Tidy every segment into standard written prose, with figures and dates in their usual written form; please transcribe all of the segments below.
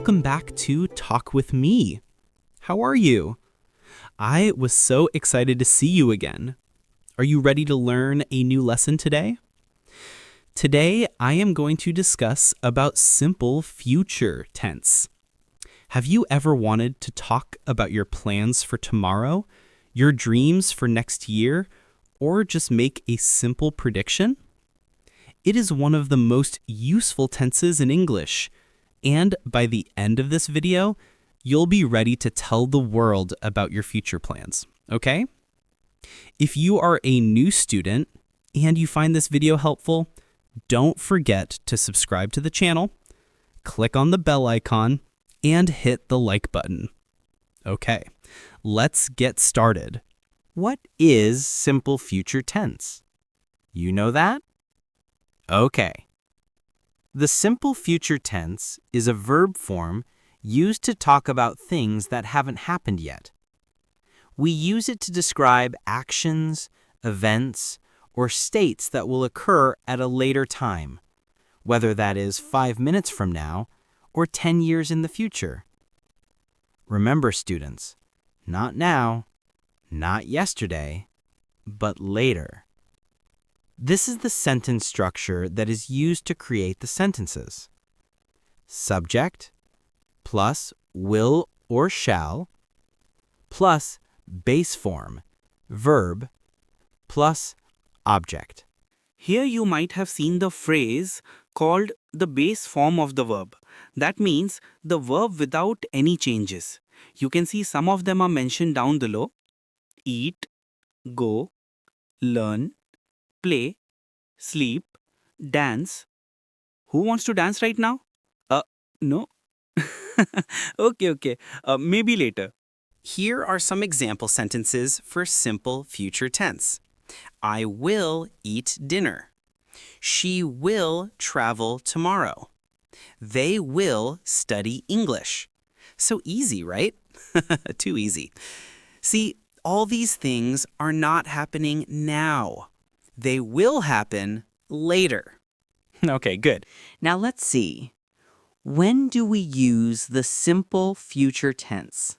welcome back to Talk with Me. How are you? I was so excited to see you again. Are you ready to learn a new lesson today? Today, I am going to discuss about simple future tense. Have you ever wanted to talk about your plans for tomorrow, your dreams for next year, or just make a simple prediction? It is one of the most useful tenses in English, and by the end of this video, you'll be ready to tell the world about your future plans, okay? If you are a new student and you find this video helpful, don't forget to subscribe to the channel, click on the bell icon, and hit the like button. Okay, let's get started. What is simple future tense? You know that? Okay. The simple future tense is a verb form used to talk about things that haven't happened yet. We use it to describe actions, events, or states that will occur at a later time, whether that is 5 minutes from now or 10 years in the future. Remember, students, not now, not yesterday, but later. This is the sentence structure that is used to create the sentences. Subject plus will or shall plus base form, verb, plus object. Here you might have seen the phrase called the base form of the verb. That means the verb without any changes. You can see some of them are mentioned down below. Eat, go, learn, play, sleep, dance. Who wants to dance right now? No. Okay. Maybe later. Here are some example sentences for simple future tense. I will eat dinner. She will travel tomorrow. They will study English. So easy, right? Too easy. See, all these things are not happening now. They will happen later. Okay, good. Now let's see. When do we use the simple future tense?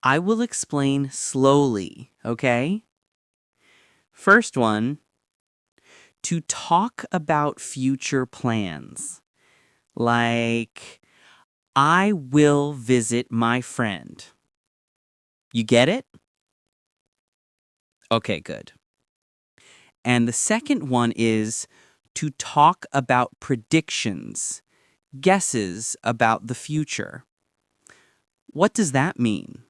I will explain slowly, okay? First one, to talk about future plans. Like, I will visit my friend. You get it? Okay, good. And the second one is to talk about predictions, guesses about the future. What does that mean?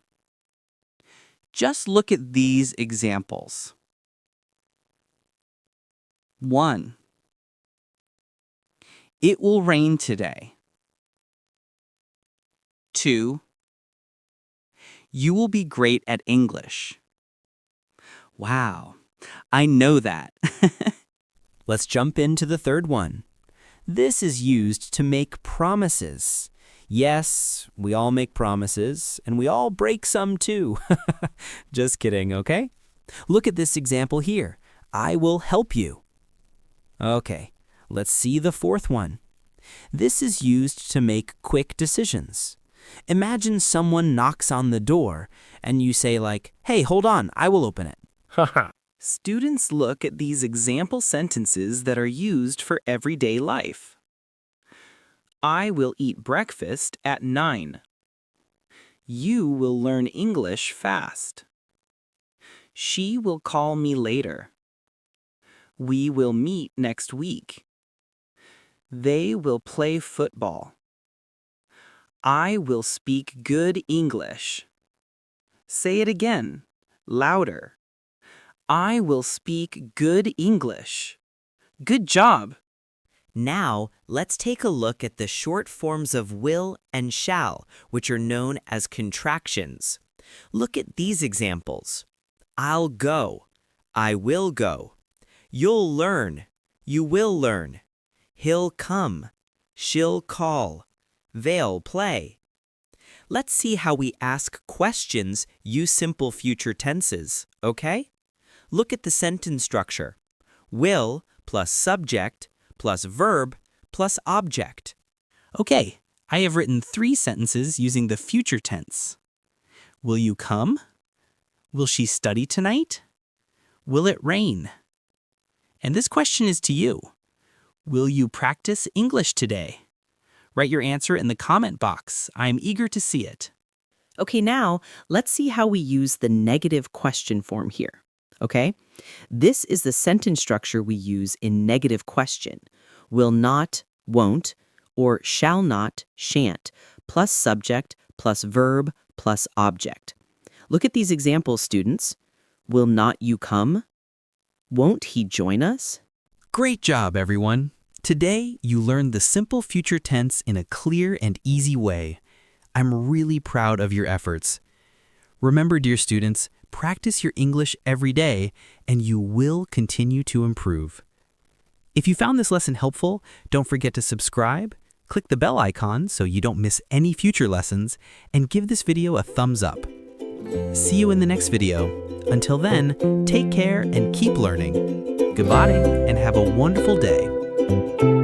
Just look at these examples. 1. It will rain today. 2. You will be great at English. Wow, I know that. Let's jump into the third one. This is used to make promises. Yes, we all make promises, and we all break some too. Just kidding, okay? Look at this example here. I will help you. Okay, let's see the fourth one. This is used to make quick decisions. Imagine someone knocks on the door, and you say like, hey, hold on, I will open it. Students look at these example sentences that are used for everyday life. I will eat breakfast at 9. You will learn English fast. She will call me later. We will meet next week. They will play football. I will speak good English. Say it again, louder. I will speak good English. Good job. Now, let's take a look at the short forms of will and shall, which are known as contractions. Look at these examples. I'll go. I will go. You'll learn. You will learn. He'll come. She'll call. They'll play. Let's see how we ask questions use simple future tenses, okay? Look at the sentence structure. Will plus subject plus verb plus object. Okay, I have written 3 sentences using the future tense. Will you come? Will she study tonight? Will it rain? And this question is to you. Will you practice English today? Write your answer in the comment box. I am eager to see it. Okay, now let's see how we use the negative question form here. Okay? This is the sentence structure we use in negative question. Will not, won't, or shall not, shan't, plus subject, plus verb, plus object. Look at these examples, students. Will not you come? Won't he join us? Great job, everyone. Today, you learned the simple future tense in a clear and easy way. I'm really proud of your efforts. Remember, dear students, practice your English every day, and you will continue to improve. If you found this lesson helpful, don't forget to subscribe, click the bell icon so you don't miss any future lessons, and give this video a thumbs up. See you in the next video. Until then, take care and keep learning. Goodbye, and have a wonderful day.